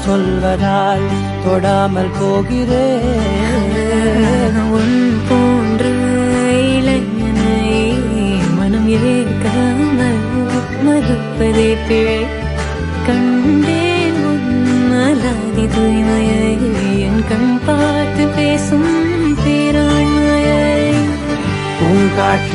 சொல்வதால் தொடாமல் போகிறேன். உன் போன்ற இளைஞனை மனம் ஏற்காமல் மறுப்பதே பிழை. கண்டேன் உன்னலாதி தூய்மையை, என் கண் பார்த்து பேசும் பேராண்மையை. பூங்காற்று